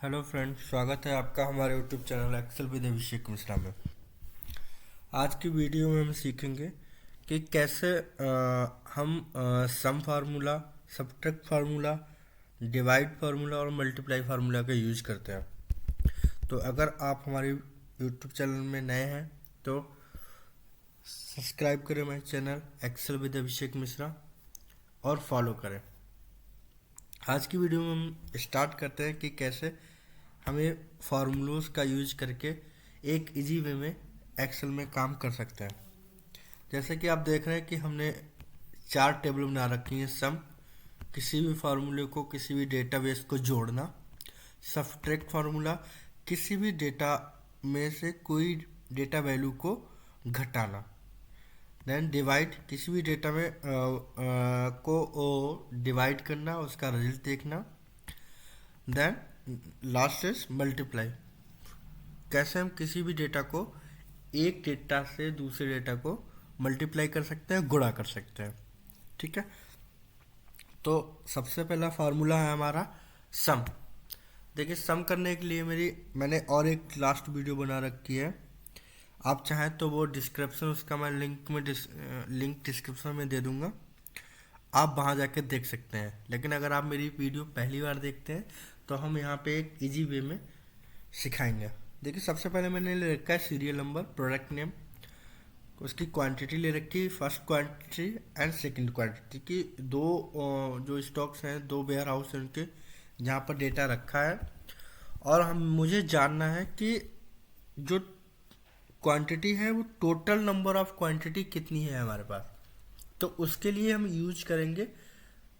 Hello friends, स्वागत है आपका हमारे YouTube channel Excel with Abhishek Mishra में। आज की वीडियो में हम सीखेंगे कि कैसे हम सम formula, subtract formula, divide formula और मल्टीप्लाई फार्मूला का यूज करते हैं। तो अगर आप हमारे यूट्यूब चैनल में नए हैं तो सब्सक्राइब करें मेरे channel Excel with Abhishek Mishra और फॉलो करें। आज की वीडियो में हम स्टार्ट करते हैं कि कैसे हमें फार्मूलोज का यूज करके एक इजी वे में एक्सेल में काम कर सकते हैं। जैसे कि आप देख रहे हैं कि हमने चार टेबल बना रखी हैं। सम, किसी भी फार्मूले को किसी भी डेटाबेस को जोड़ना। सब्ट्रैक्ट फार्मूला, किसी भी डेटा में से कोई डेटा वैल्यू को घटाना। देन डिवाइड, किसी भी डेटा में को डिवाइड करना, उसका रिजल्ट देखना। देन लास्ट इज मल्टीप्लाई, कैसे हम किसी भी डेटा को एक डेटा से दूसरे डेटा को मल्टीप्लाई कर सकते हैं, गुणा कर सकते हैं। ठीक है, तो सबसे पहला फार्मूला है हमारा सम। देखिए, सम करने के लिए मैंने और एक लास्ट वीडियो बना रखी है। आप चाहें तो वो डिस्क्रिप्शन, उसका मैं लिंक डिस्क्रिप्शन में दे दूंगा, आप वहाँ जाके देख सकते हैं। लेकिन अगर आप मेरी वीडियो पहली बार देखते हैं तो हम यहाँ पे एक इजी वे में सिखाएंगे। देखिए, सबसे पहले मैंने ले रखा है सीरियल नंबर, प्रोडक्ट नेम, उसकी क्वांटिटी ले रखी है, first quantity and second quantity की। दो जो स्टॉक्स हैं, दो वेयर हाउस हैं उनके, जहाँ पर डेटा रखा है। और मुझे जानना है कि जो क्वांटिटी है वो टोटल नंबर ऑफ क्वांटिटी कितनी है हमारे पास। तो उसके लिए हम यूज करेंगे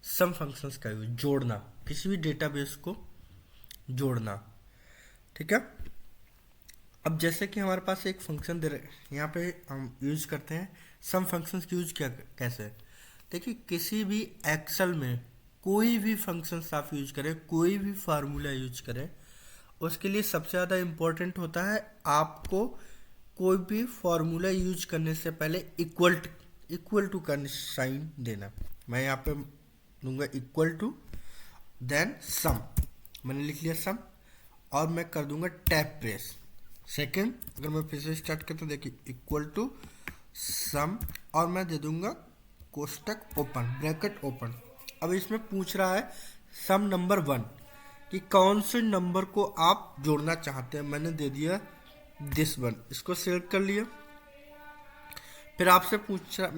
सम फंक्शंस का यूज, जोड़ना, किसी भी डेटाबेस को जोड़ना। ठीक है, अब जैसे कि हमारे पास एक फंक्शन दे रहे, यहाँ पे हम यूज करते हैं सम फंक्शंस की यूज कैसे। देखिए, किसी भी एक्सेल में कोई भी फंक्शंस आप यूज करें, कोई भी फार्मूला यूज करें, उसके लिए सबसे ज़्यादा इम्पोर्टेंट होता है आपको कोई भी फार्मूला यूज करने से पहले इक्वल टू का साइन देना। मैं यहाँ पे दूंगा इक्वल टू, देन सम, मैंने लिख लिया सम, और मैं कर दूंगा टैब प्रेस। सेकंड, अगर मैं फिर से स्टार्ट करता हूँ, देखिए इक्वल टू सम, और मैं दे दूंगा कोष्टक ओपन, ब्रैकेट ओपन। अब इसमें पूछ रहा है सम नंबर 1 कि कौन से नंबर को आप जोड़ना चाहते हैं। मैंने दे दिया दिस वन, इसको सिलेक्ट कर लिया। फिर आपसे पूछ रहा,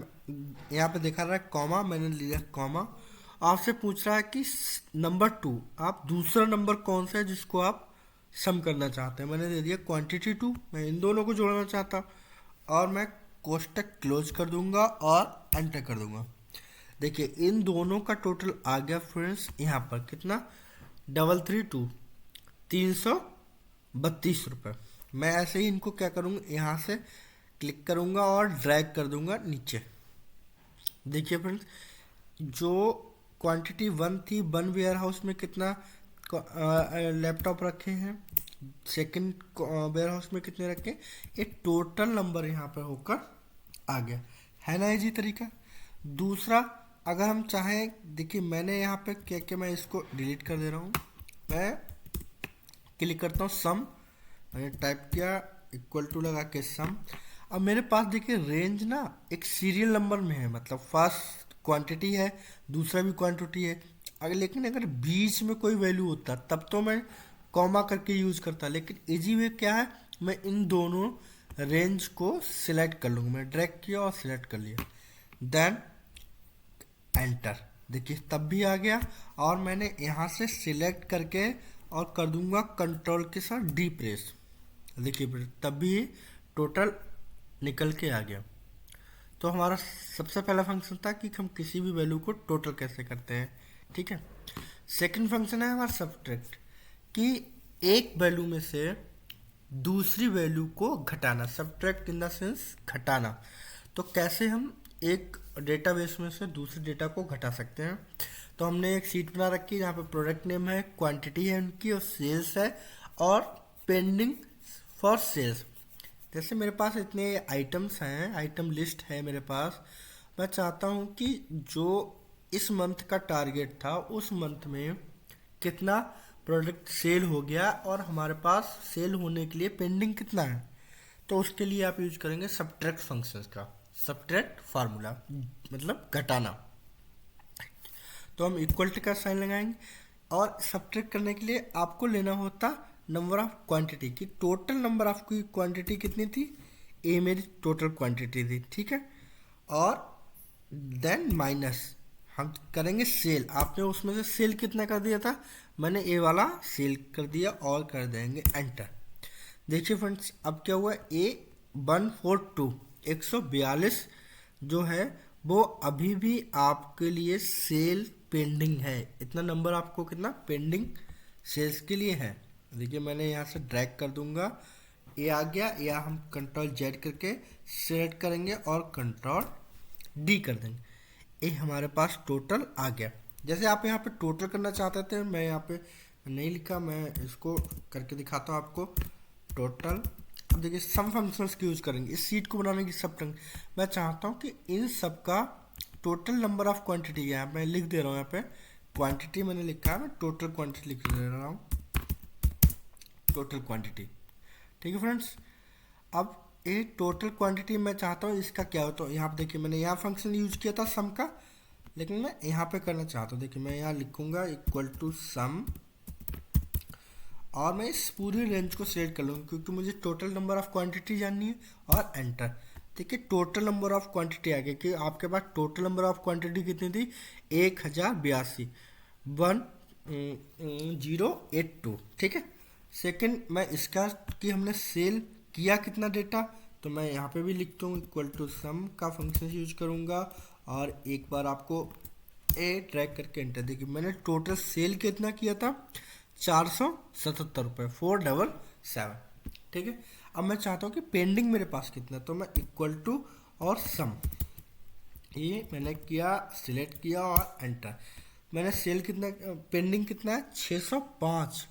यहाँ पे दिखा रहा है कॉमा, मैंने लिया कॉमा। आपसे पूछ रहा है कि नंबर 2, आप दूसरा नंबर कौन सा है जिसको आप सम करना चाहते हैं। मैंने दे दिया क्वांटिटी 2, मैं इन दोनों को जोड़ना चाहता, और मैं कोष्टक क्लोज कर दूंगा और एंटर कर दूंगा। देखिए, इन दोनों का टोटल आ गया फ्रेंड्स यहाँ पर कितना, 332, 332 रुपये। मैं ऐसे ही इनको क्या करूँगा, यहाँ से क्लिक करूँगा और ड्रैग कर दूंगा नीचे। देखिए फ्रेंड्स, जो क्वांटिटी 1 थी, 1 वेयर हाउस में कितना लैपटॉप रखे हैं, सेकंड वेयर हाउस में कितने रखे, ये टोटल नंबर यहाँ पर होकर आ गया है ना, इजी तरीका। दूसरा, अगर हम चाहें, देखिए मैंने यहाँ पे क्या क्या, मैं इसको डिलीट कर दे रहा हूँ। मैं क्लिक करता हूँ सम, मैंने टाइप किया इक्वल टू लगा के सम। अब मेरे पास देखिए रेंज ना एक सीरियल नंबर में है, मतलब फर्स्ट क्वांटिटी है, दूसरा भी क्वांटिटी है। लेकिन अगर बीच में कोई वैल्यू होता तब तो मैं कॉमा करके यूज करता, लेकिन इजी वे क्या है, मैं इन दोनों रेंज को सिलेक्ट कर लूँगा। मैं ड्रैग किया और सिलेक्ट कर लिया, देन एंटर। देखिए तब भी आ गया, और मैंने यहाँ से सिलेक्ट करके और कर दूंगा कंट्रोल के साथ डी प्रेस। देखिए तब भी टोटल निकल के आ गया। तो हमारा सबसे पहला फंक्शन था कि हम किसी भी वैल्यू को टोटल कैसे करते हैं। ठीक है, सेकंड फंक्शन है हमारा सब्ट्रैक्ट, कि एक वैल्यू में से दूसरी वैल्यू को घटाना। सब्ट्रैक्ट इन द सेंस घटाना। तो कैसे हम एक डेटाबेस में से दूसरे डेटा को घटा सकते हैं। तो हमने एक शीट बना रखी है जहाँ पे प्रोडक्ट नेम है, क्वांटिटी है उनकी, और सेल्स है, और पेंडिंग फॉर सेल्स। जैसे मेरे पास इतने आइटम्स हैं, आइटम लिस्ट है मेरे पास, मैं चाहता हूँ कि जो इस मंथ का टारगेट था उस मंथ में कितना प्रोडक्ट सेल हो गया और हमारे पास सेल होने के लिए पेंडिंग कितना है, तो उसके लिए आप यूज करेंगे सब्ट्रैक्ट फंक्शंस का, सब्ट्रैक्ट फार्मूला मतलब घटाना। तो हम इक्वल टू का साइन लगाएंगे और सब्ट्रैक्ट करने के लिए आपको लेना होता नंबर ऑफ क्वांटिटी की, टोटल नंबर ऑफ की क्वांटिटी कितनी थी, ए मेरी टोटल क्वांटिटी थी, ठीक है। और देन माइनस हम करेंगे सेल, आपने उसमें से सेल कितना कर दिया था, मैंने ए वाला सेल कर दिया और कर देंगे एंटर। देखिए फ्रेंड्स अब क्या हुआ, ए 142 142 जो है वो अभी भी आपके लिए सेल पेंडिंग है, इतना नंबर आपको कितना पेंडिंग सेल्स के लिए है। देखिए मैंने यहाँ से ड्रैग कर दूंगा, ए आ गया, या हम कंट्रोल जेड करके सेलेक्ट करेंगे और कंट्रोल डी कर देंगे, ए हमारे पास टोटल आ गया। जैसे आप यहाँ पे टोटल करना चाहते थे, मैं यहाँ पे नहीं लिखा, मैं इसको करके दिखाता हूँ आपको टोटल। अब देखिए सम फंक्शंस की यूज करेंगे इस सीट को बनाने की, सब मैं चाहता हूँ कि इन सब का टोटल नंबर ऑफ क्वांटिटी है, मैं लिख दे रहा हूँ यहाँ पे क्वांटिटी मैंने लिखा है, मैं टोटल क्वांटिटी लिख दे रहा हूँ, टोटल क्वांटिटी, ठीक है फ्रेंड्स। अब ये टोटल क्वांटिटी मैं चाहता हूँ इसका क्या हो, तो यहाँ पे देखिए मैंने यहाँ फंक्शन यूज किया था सम का, लेकिन मैं यहाँ पे करना चाहता हूँ, देखिए मैं यहाँ लिखूंगा इक्वल टू सम और मैं इस पूरी रेंज को सिलेक्ट कर लूँगा क्योंकि मुझे टोटल नंबर ऑफ क्वांटिटी जाननी है, और एंटर। देखिए टोटल नंबर ऑफ क्वांटिटी आ गया कि आपके पास टोटल नंबर ऑफ क्वांटिटी कितनी थी, 1082 1082, ठीक है। सेकंड मैं इसका कि हमने सेल किया कितना डेटा, तो मैं यहाँ पे भी लिखता हूँ इक्वल टू सम का फंक्शन यूज करूँगा और एक बार आपको ए ट्रैक करके एंटर। देखिए मैंने टोटल सेल कितना किया था, 477 रुपये 477, ठीक है। अब मैं चाहता हूँ कि पेंडिंग मेरे पास कितना, तो मैं इक्वल टू और सम, ये मैंने किया सिलेक्ट किया और एंटर। मैंने सेल कितना पेंडिंग कितना है 605,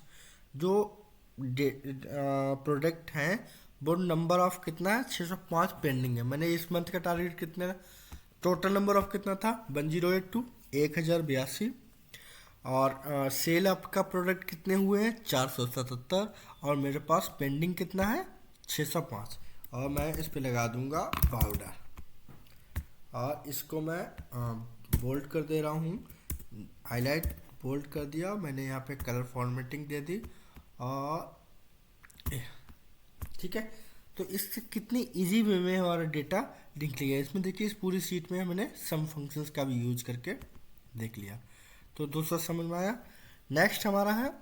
जो प्रोडक्ट हैं वो नंबर ऑफ कितना है 605 पेंडिंग है। मैंने इस मंथ का टारगेट कितना, टोटल नंबर ऑफ कितना था 1082 1082, और सेल आपका प्रोडक्ट कितने हुए हैं 477, और मेरे पास पेंडिंग कितना है 605, और मैं इस पे लगा दूंगा बॉर्डर और इसको मैं बोल्ड कर दे रहा हूँ, हाईलाइट बोल्ड कर दिया मैंने, यहाँ पे कलर फॉर्मेटिंग दे दी और ठीक है। तो इससे कितनी इजी वे में हमारा डेटा लिख लिया। इसमें देखिए इस पूरी सीट में मैंने सम फंक्शंस का भी यूज करके देख लिया, तो दूसरा समझ में आया। नेक्स्ट हमारा है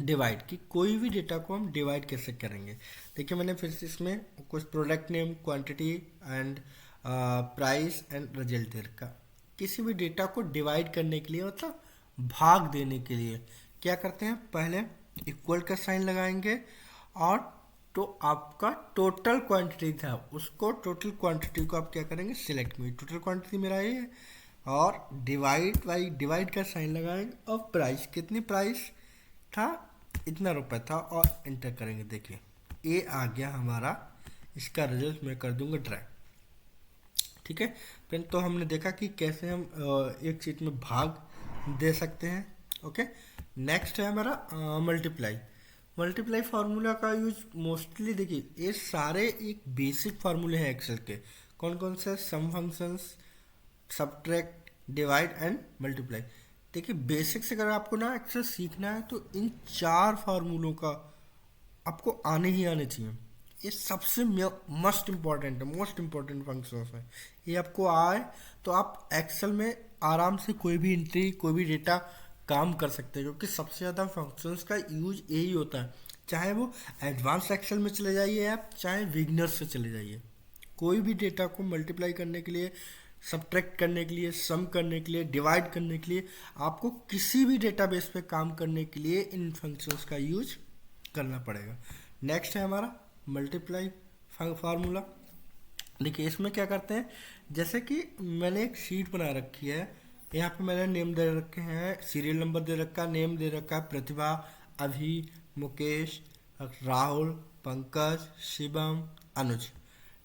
डिवाइड, कि कोई भी डेटा को हम डिवाइड कैसे करेंगे। देखिए मैंने फिर से इसमें कुछ product name, quantity and price and result दे रखा। किसी भी डेटा को डिवाइड करने के लिए मतलब भाग देने के लिए क्या करते हैं, पहले इक्वल का साइन लगाएंगे और तो आपका टोटल क्वांटिटी था उसको, टोटल क्वांटिटी को आप क्या करेंगे सिलेक्ट में, टोटल क्वांटिटी मेरा ये है, और डिवाइड बाई डिवाइड का साइन लगाएंगे और प्राइस, कितनी प्राइस था इतना रुपए था, और एंटर करेंगे। देखिए ये आ गया हमारा, इसका रिजल्ट मैं कर दूंगा ड्रैग, ठीक है फ्रेंड। तो हमने देखा कि कैसे हम एक शीट में भाग दे सकते हैं, ओके। नेक्स्ट है हमारा मल्टीप्लाई। मल्टीप्लाई फार्मूला का यूज मोस्टली देखिए ये सारे एक बेसिक फार्मूले हैं एक्सेल के, कौन कौन से, sum functions, subtract, divide and multiply. देखिए बेसिक से अगर आपको ना एक्सेल सीखना है तो इन 4 फार्मूलों का आपको आने ही आने चाहिए, ये सबसे मोस्ट इम्पॉर्टेंट है, मोस्ट इम्पॉर्टेंट फंक्शंस है। ये आपको आए तो आप एक्सेल में आराम से कोई भी एंट्री, कोई भी डेटा काम कर सकते हैं, क्योंकि सबसे ज़्यादा फंक्शंस का यूज यही होता है। चाहे वो एडवांस एक्सेल में चले जाइए आप, चाहे बिगिनर्स से चले जाइए, कोई भी डेटा को मल्टीप्लाई करने के लिए, सब्ट्रैक्ट करने के लिए, सम करने के लिए, डिवाइड करने के लिए, आपको किसी भी डेटाबेस पे काम करने के लिए इन फंक्शंस का यूज करना पड़ेगा। नेक्स्ट है हमारा मल्टीप्लाई फार्मूला। देखिए इसमें क्या करते हैं, जैसे कि मैंने एक शीट बना रखी है, यहाँ पे मैंने नेम दे रखे हैं, सीरियल नंबर दे रखा, नेम दे रखा है प्रतिभा, अभी, मुकेश, राहुल, पंकज, शिवम, अनुज,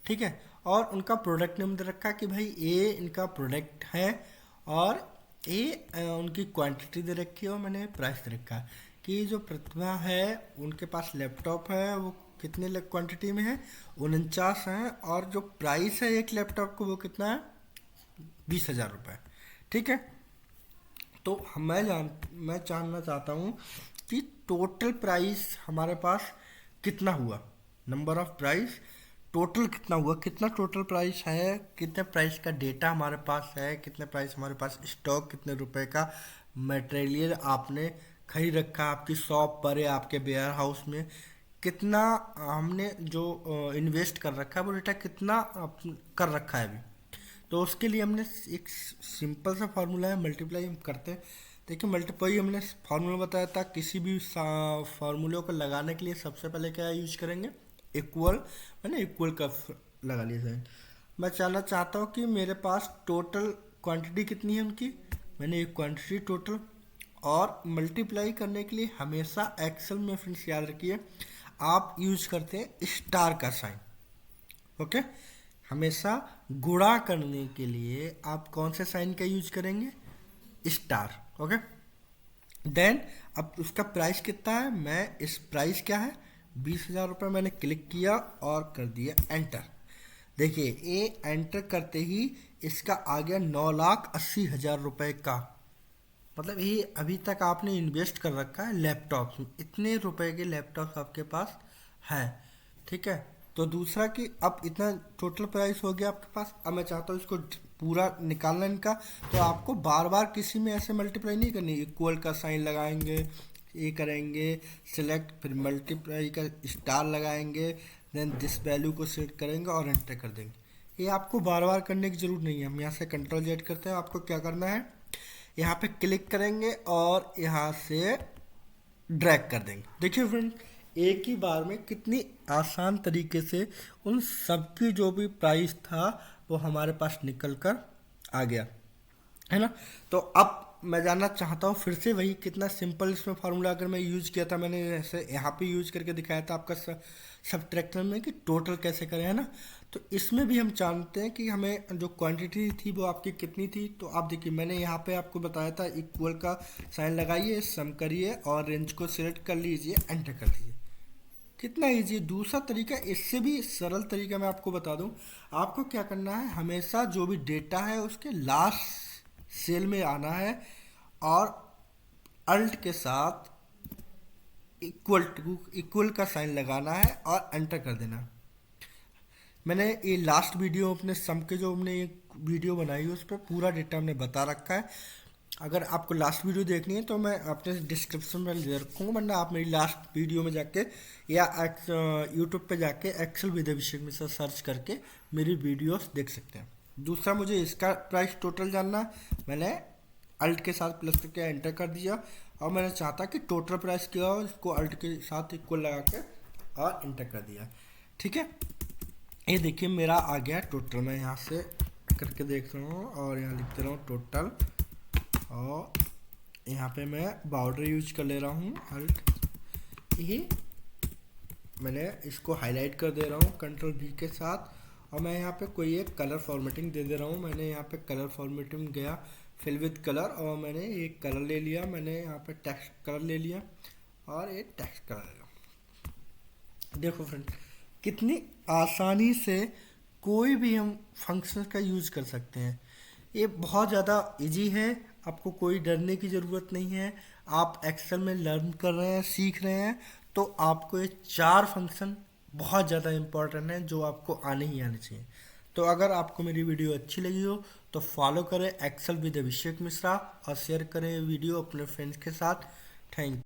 ठीक है। और उनका प्रोडक्ट नेम दे रखा कि भाई ये इनका प्रोडक्ट है, और ये उनकी क्वांटिटी दे रखी है, और मैंने प्राइस दे रखा है कि जो प्रतिभा है उनके पास लैपटॉप है, वो कितने क्वांटिटी में है, 49 है, और जो प्राइस है एक लैपटॉप को वो कितना है, 20,000 रुपये। ठीक है, तो मैं जानना चाहता हूँ कि टोटल प्राइस हमारे पास कितना हुआ, नंबर ऑफ प्राइस टोटल कितना हुआ, कितना टोटल प्राइस है, कितने प्राइस का डेटा हमारे पास है, कितने प्राइस हमारे पास स्टॉक, कितने रुपए का मटेरियल आपने खरीद रखा है आपकी शॉप पर या आपके वेयर हाउस में, कितना हमने जो इन्वेस्ट कर रखा है वो डेटा कितना कर रखा है अभी। तो उसके लिए हमने एक सिंपल सा फार्मूला है, मल्टीप्लाई हम करते हैं। देखिए मल्टीप्लाई हमने फार्मूला बताया था, किसी भी फार्मूले को लगाने के लिए सबसे पहले क्या यूज करेंगे, इक्वल, मैंने इक्वल का लगा लिया साइन। मैं जानना चाहता हूँ कि मेरे पास टोटल क्वांटिटी कितनी है उनकी, मैंने एक क्वांटिटी टोटल, और मल्टीप्लाई करने के लिए हमेशा एक्सेल में फ्रेंड्स याद रखिए आप यूज करते हैं स्टार का साइन। ओके, हमेशा गुणा करने के लिए आप कौन से साइन का यूज करेंगे, स्टार। ओके, देन अब उसका प्राइस कितना है, मैं इस प्राइस क्या है 20,000 रुपये, मैंने क्लिक किया और कर दिया एंटर। देखिए ये एंटर करते ही इसका आ गया 9,80,000 रुपये का, मतलब ये अभी तक आपने इन्वेस्ट कर रखा है लैपटॉप में, इतने रुपए के लैपटॉप आपके पास है। ठीक है, तो दूसरा कि अब इतना टोटल प्राइस हो गया आपके पास, अब मैं चाहता हूँ इसको पूरा निकालना इनका, तो आपको बार बार किसी में ऐसे मल्टीप्लाई नहीं करनी, इक्वल का साइन लगाएंगे, ये करेंगे सिलेक्ट, फिर मल्टीप्लाई का स्टार लगाएंगे, देन दिस वैल्यू को सिलेक्ट करेंगे और एंटर कर देंगे। ये आपको बार बार करने की ज़रूरत नहीं है। हम यहाँ से कंट्रोल जेड करते हैं, आपको क्या करना है, यहाँ पे क्लिक करेंगे और यहाँ से ड्रैग कर देंगे। देखिए फ्रेंड, एक ही बार में कितनी आसान तरीके से उन सब की जो भी प्राइस था वो हमारे पास निकल कर आ गया, है ना। तो अब मैं जानना चाहता हूँ फिर से वही कितना सिंपल इसमें फार्मूला अगर मैं यूज किया था, मैंने ऐसे यहाँ पे यूज करके दिखाया था आपका सब्ट्रैक्शन में कि टोटल कैसे करें, है ना। तो इसमें भी हम जानते हैं कि हमें जो क्वांटिटी थी वो आपकी कितनी थी। तो आप देखिए मैंने यहाँ पे आपको बताया था इक्वल का साइन लगाइए, सम करिए और रेंज को सिलेक्ट कर लीजिए, एंटर कर दीजिए। कितना ईजी। दूसरा तरीका, इससे भी सरल तरीका मैं आपको बता दूं, आपको क्या करना है, हमेशा जो भी डेटा है उसके लास्ट सेल में आना है और अल्ट के साथ इक्वल का साइन लगाना है और एंटर कर देना। मैंने ये लास्ट वीडियो अपने सम के जो हमने एक वीडियो बनाई है उस पर पूरा डेटा हमने बता रखा है। अगर आपको लास्ट वीडियो देखनी है तो मैं अपने डिस्क्रिप्शन में दे रखूँगा, वरना आप मेरी लास्ट वीडियो में जाके या यूट्यूब पे जाके Excel with Abhishek Mishra search करके मेरी वीडियोस देख सकते हैं। दूसरा, मुझे इसका प्राइस टोटल जानना, मैंने अल्ट के साथ प्लस करके एंटर कर दिया और मैंने चाहता कि टोटल प्राइस क्या हो, इसको अल्ट के साथ इक्वल लगा के और एंटर कर दिया। ठीक है, ये देखिए मेरा आ गया टोटल। मैं यहाँ से करके देख रहा हूँ और यहाँ लिख दे रहा हूँ टोटल, और यहाँ पे मैं बॉर्डर यूज कर ले रहा हूँ अल्ट, ये मैंने इसको हाईलाइट कर दे रहा हूँ कंट्रोल V के साथ, और मैं यहाँ पे कोई एक कलर फॉर्मेटिंग दे दे रहा हूँ। मैंने यहाँ पे कलर फॉर्मेटिंग गया फिल विद कलर, और मैंने एक कलर ले लिया, मैंने यहाँ पे टेक्स्ट कलर ले लिया और एक टेक्स्ट कलर ले लिया। देखो फ्रेंड, कितनी आसानी से कोई भी हम फंक्शन का यूज कर सकते हैं। ये बहुत ज़्यादा इजी है, आपको कोई डरने की ज़रूरत नहीं है। आप एक्सेल में लर्न कर रहे हैं, सीख रहे हैं, तो आपको ये 4 फंक्शन बहुत ज़्यादा इम्पोर्टेंट है जो आपको आने ही आने चाहिए। तो अगर आपको मेरी वीडियो अच्छी लगी हो तो फॉलो करें एक्सेल विद अभिषेक मिश्रा और शेयर करें वीडियो अपने फ्रेंड्स के साथ। Thank you.